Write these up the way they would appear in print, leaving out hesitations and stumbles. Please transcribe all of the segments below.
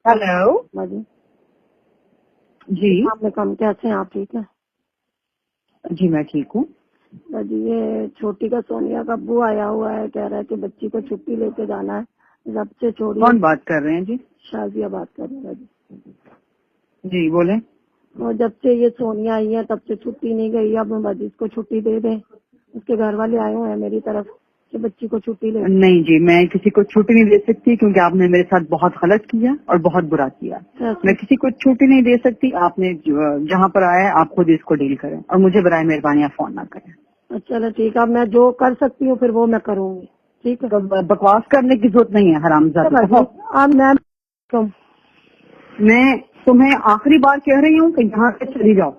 Hello बाजी जी। आपने कम कैसे हैं आप? ठीक है जी मैं ठीक हूँ। बाजी, ये छोटी का सोनिया का अब्बू आया हुआ है, कह रहा है कि बच्ची को छुट्टी लेके जाना है, जब से छोड़ी। कौन बात कर रहे हैं जी? शाजिया बात कर रहे हैं बाजी। जी बोले। और जब से ये सोनिया आई है तब से छुट्टी नहीं गई। अब बाजी इसको छुट्टी दे दें। उसके घर वाले आए हुए हैं मेरी तरफ कि बच्ची को छुट्टी ले। नहीं जी, मैं किसी को छुट्टी नहीं दे सकती क्योंकि आपने मेरे साथ बहुत गलत किया और बहुत बुरा किया। मैं किसी को छुट्टी नहीं दे सकती। आपने जहाँ पर आया है आप खुद इसको डील करें और मुझे बराए मेहरबानी आप फोन ना करें। चलो ठीक है, अब मैं जो कर सकती हूँ फिर वो मैं करूँगी। ठीक है, तो बकवास करने की जरूरत नहीं है हरामजादा। अब मैं तुम्हें आखिरी बार कह रही हूँ कि यहाँ से चली जाओ,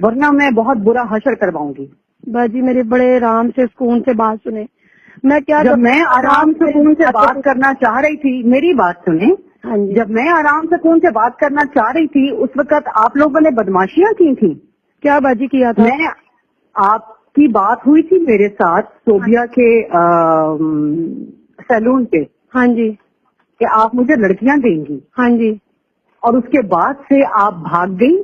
वरना मैं बहुत बुरा हशर करवाऊंगी। बाजी मेरे बड़े आराम से सुकून से बात सुने। मैं क्या जब मैं आराम सुकून से बात करना चाह रही थी, मेरी बात सुने। हाँ जी। जब मैं आराम सुकून से बात करना चाह रही थी उस वक्त आप लोगों ने बदमाशियां की थी। क्या बाजी किया था? मैं आपकी बात हुई थी मेरे साथ सोबिया के सैलून पे। हाँ जी। कि आप मुझे लड़कियां देंगी। हाँ जी। और उसके बाद से आप भाग गई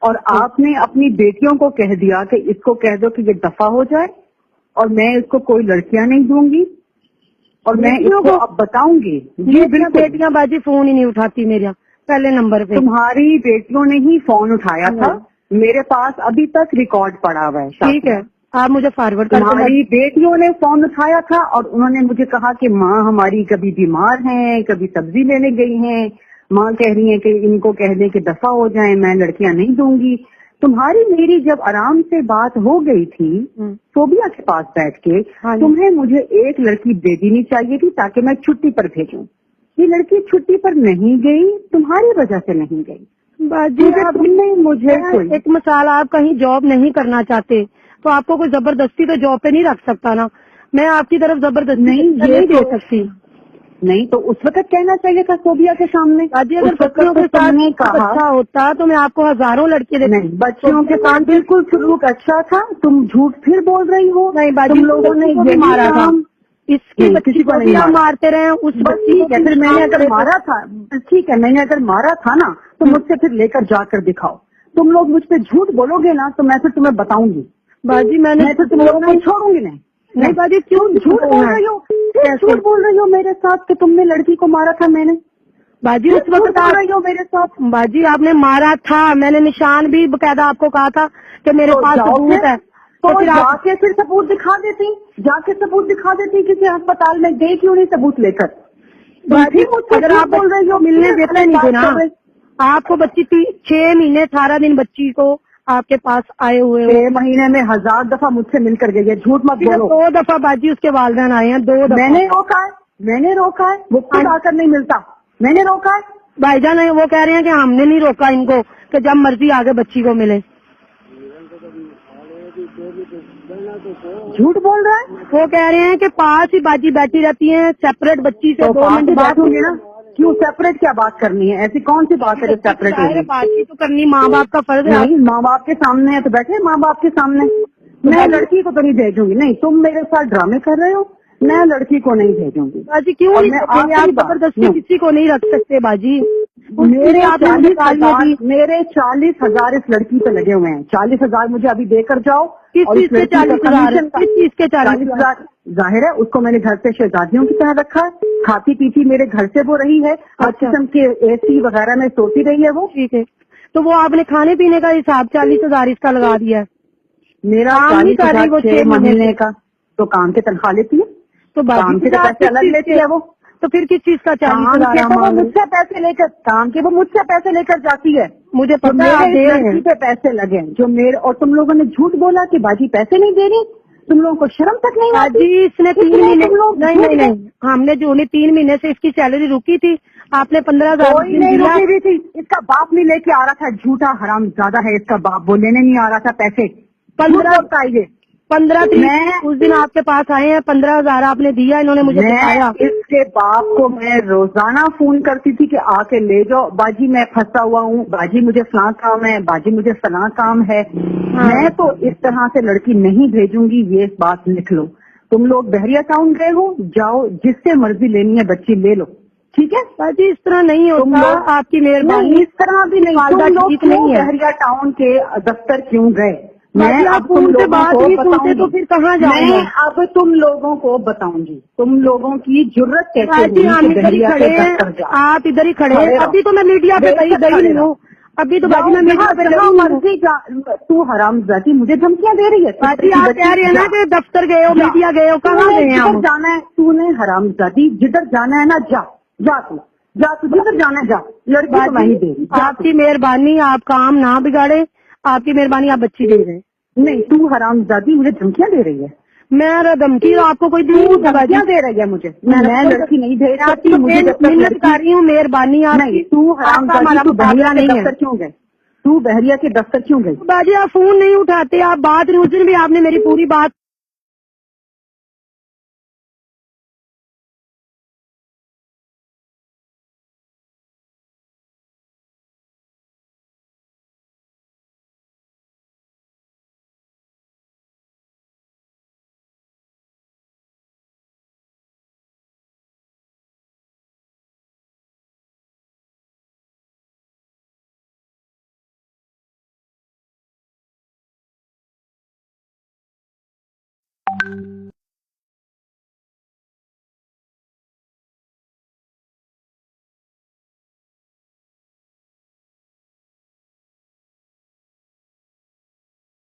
और आपने अपनी बेटियों को कह दिया कि इसको कह दो कि ये दफा हो जाए और मैं इसको कोई लड़कियां नहीं दूंगी और मैं इसको अब बताऊंगी। जी बिल्कुल। बेटियां बाजी फोन ही नहीं उठाती मेरा पहले नंबर पे। तुम्हारी बेटियों ने ही फोन उठाया था, मेरे पास अभी तक रिकॉर्ड पड़ा हुआ है। ठीक है, आप मुझे फॉरवर्ड कर। तुम्हारी बेटियों ने फोन उठाया था और उन्होंने मुझे कहा कि माँ हमारी कभी बीमार हैं, कभी सब्जी लेने गई हैं, माँ कह रही है कि इनको कह दें कि दफा हो जाए, मैं लड़कियां नहीं दूंगी। तुम्हारी मेरी जब आराम से बात हो गई थी सोबिया के पास बैठ के, तुम्हें मुझे एक लड़की दे देनी चाहिए थी ताकि मैं छुट्टी पर भेजूं। ये लड़की छुट्टी पर नहीं गई, तुम्हारी वजह से नहीं गई। बाजी तुमने मुझे एक मिसाल, आप कहीं जॉब नहीं करना चाहते तो आपको कोई जबरदस्ती तो जॉब पे नहीं रख सकता ना। मैं आपकी तरफ जबरदस्ती नहीं दे सकती। नहीं तो उस वक्त कहना चाहिए था सोबिया के सामने। बाजी अगर बच्चियों के साथ अच्छा होता तो मैं आपको हजारों लड़के देती। नहीं, बच्चियों के साथ बिल्कुल सलूक अच्छा था। तुम झूठ फिर बोल रही हो। नहीं बाजी, तुम लोगों ने ये मारा था, इसकी बच्ची को भी आप मारते रहे। उस बच्ची को फिर मैंने अगर मारा था, ठीक है, मैंने अगर मारा था ना तो मुझसे फिर लेकर जाकर दिखाओ। तुम लोग मुझ पे झूठ बोलोगे ना तो मैं फिर तुम्हें बताऊंगी। बाजी मैं तो तुम लोगों को छोड़ूंगी नहीं बाजी। क्यों झूठ बोल रही हो? झूठ बोल रही हो मेरे साथ कि तुमने लड़की को मारा था? मैंने बाजी उस वक्त बोल रही हो मेरे साथ? बाजी आपने मारा था, मैंने निशान भी बकायदा आपको कहा था कि मेरे पास सबूत है। तो जाके फिर सबूत दिखा देती, जाके सबूत दिखा देती किसी अस्पताल में। गई क्यों नहीं सबूत लेकर? बाजी अगर आप बोल रही हो मिलने देते नहीं थे ना, आपको बच्ची 6 महीने 18 दिन बच्ची को आपके पास आए हुए 6 महीने में 1000 दफा मुझसे मिलकर गई है। झूठ मत बोलो। 2 दफा बाजी उसके वालिदैन आए हैं, 2 दफा। मैंने रोका है, वो खुद आकर नहीं मिलता। मैंने रोका है। भाईजान वो कह रहे हैं कि हमने नहीं रोका इनको कि जब मर्जी आगे बच्ची को मिले। झूठ बोल रहा है। वो कह रहे हैं कि पास ही बाजी बैठी रहती है सेपरेट बच्ची से। 2 मिनट बात होंगी ना। क्यों सेपरेट क्या बात करनी है? ऐसी कौन सी बात है जो सेपरेट होगी? बातचीत तो करनी माँ बाप का फर्ज है। नहीं, माँ बाप के सामने है तो बैठे माँ बाप के सामने। मैं लड़की को तो नहीं भेजूंगी। नहीं, तुम मेरे साथ ड्रामे कर रहे हो। मैं लड़की को नहीं भेजूंगी। बाजी क्यों नहीं? आप जबरदस्ती किसी को नहीं रख सकते बाजी। मेरे 40,000 इस लड़की पे लगे हुए हैं। 40,000 मुझे अभी देकर जाओ। किस चीज के 40,000? किस चीज के 40,000? जाहिर है उसको मैंने घर पे शहजादियों की तरह रखा है। खाती पीती मेरे घर से वो रही है। हर किस्म के AC वगैरह में सोती रही है वो। ठीक है, तो वो आपने खाने पीने का हिसाब 40,000 इसका लगा दिया है। मेरा 40,000 6 महीने का। तो काम की तनख्वाह लेती है तो काम के पैसे अलग लेती है वो। तो फिर किस चीज का 40,000? वो मुझसे पैसे लेकर काम के, वो मुझसे पैसे लेकर जाती है। मुझे पता है लड़की पे पैसे लगे जो मेरे। और तुम लोगों ने झूठ बोला कि बाजी पैसे नहीं दे रही। तुम लोगों को शर्म तक नहीं आती? बाजी इसने 3 महीने नहीं, हमने जो 3 महीने से इसकी सैलरी रुकी थी। आपने 15,000 कोई नहीं रुकी हुई थी। इसका बाप नहीं लेके आ रहा था। झूठा हराम ज्यादा है इसका बाप। वो लेने नहीं आ रहा था पैसे। 15 तारीख उस दिन आपके पास आए हैं, 15,000 आपने दिया। इन्होंने मुझे बताया। इसके बाप को मैं रोजाना फोन करती थी कि आके ले जाओ बाजी, मैं फंसा हुआ हूँ, बाजी मुझे फलां काम है, बाजी मुझे फलां काम है। मैं तो इस तरह से लड़की नहीं भेजूंगी, ये बात लिख लो। तुम लोग बहरिया टाउन गए हो, जाओ जिससे मर्जी लेनी है बच्ची ले लो। ٹھیک ہے؟ باجی اس طرح نہیں تم ہوتا، لوگ آپ کی نہیں، مہربانی. اس طرح بھی نہیں. والدہ تم لوگ ٹھیک کیوں نہیں ہے. بحریہ ٹاؤن کے دفتر کیوں گئے؟ میں باجی آپ اب تم فون سے لوگوں بات کو نہیں بتاؤں سنتے تو گی. پھر کہاں جاؤں میں میں؟ اب تم لوگوں کو بتاؤں گی تم لوگوں کی جرت کیسے باجی ہوئی ہم کہ ادھر ہی بحریہ کھڑے کے ہیں، دفتر جاؤ. آپ ادھر ہی کھڑے ہیں. کھڑے رہو، ابھی تو میں میڈیا پہ بے کہیں شک گئی کھڑے نہیں رہو. ہوں. ابھی تو باجی جاؤ میں میڈیا جہاں پہ جہاں گئی نہیں ہوں. مرضی جا. تو حرام زادی مجھے دھمکیاں دے رہی ہے. باجی کی آپ بچی کہہ رہے ہیں نا جا کہ دفتر گئے ہو، جا. میڈیا گئے ہو، تو کہاں نے گئے ہیں جدھر ہم؟ جانا ہے تو نے حرام زادی جدھر جانا ہے نا جا. جا تو جدھر جانا ہے جا. لڑکی تو میں باجی نہیں دے رہی. جا آپ تو. کی مہربانی، آپ کام نہ بگاڑے. آپ کی مہربانی، آپ بچی دے رہے ہیں. نہیں تو حرام زادی مجھے دھمکیاں دے رہی ہے. میں دھمکی آپ کو کوئی دی تو نہیں ہے باجی. دھمکیاں دے رہی ہے مجھے. میں لڑکی نہیں بھیج میں آپ سکتی. کی مجھے جب تک منت لڑکی کر رہی ہوں، مہربانی آپ نہیں. کی. تو آپ حرام کا زادی ہمارا تو بحریہ مقابلہ کے نہیں ہے. دفتر کیوں گئے؟ تو بحریہ کے دفتر کیوں گئی؟ باجی آپ فون نہیں اٹھاتے، آپ بات نہیں. اس دن بھی آپ نے میری پوری بات